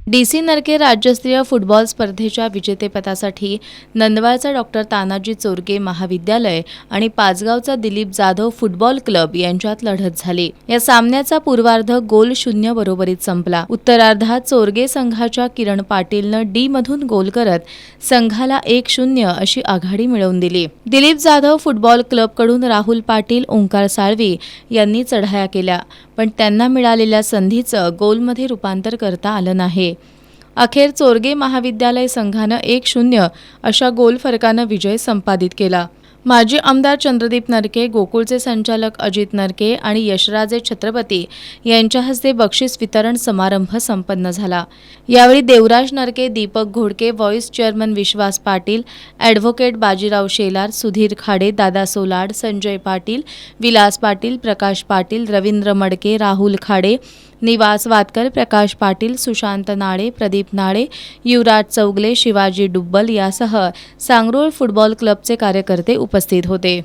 DC नरके राज्यस्तरीय football स्पर्धेच्या विजेतेपदासाठी नंदवाळचा डॉक्टर तानाजी चोरगे महाविद्यालय आणि पाचगावचा दिलीप जाधव फुटबॉल क्लब यांच्यात लढत झाली। या सामन्याचा पूर्वार्ध गोल 0 बरोबरीत संपला। उत्तरार्धात चोरगे संघाच्या किरण पाटीलनं डी मधून गोल करत संघाला 1-0 अशी आघाडी मिळवून दिली। दिलीप जाधव फुटबॉल क्लबकडून राहुल पाटील, ओंकार साळवी यांनी चढाया केल्या, पण त्यांना मिळालेल्या संधीचं गोलमध्ये रूपांतर करता आलं नाही। अखेर चोरगे महाविद्यालय संघानं 1-0 अशा गोल फरकानं विजय संपादित केला। माजी आमदार चंद्रदीप नरके, गोकुळचे संचालक अजित नरके आणि यशराजे छत्रपती यांच्या हस्ते बक्षीस वितरण समारंभ संपन्न झाला। यावेळी देवराज नरके, दीपक घोडके, व्हाईस चेअरमन विश्वास पाटील, ॲडव्होकेट बाजीराव शेलार, सुधीर खाडे, दादा सोलाड, संजय पाटील, विलास पाटील, प्रकाश पाटील, रवींद्र मडके, राहुल खाडे, निवास वातकर, प्रकाश पाटील, सुशांत नाळे, प्रदीप नाळे, युवराज चौगले, शिवाजी डुब्बल यासह सांगरोळ फुटबॉल क्लबचे कार्यकर्ते उपस्थित होते।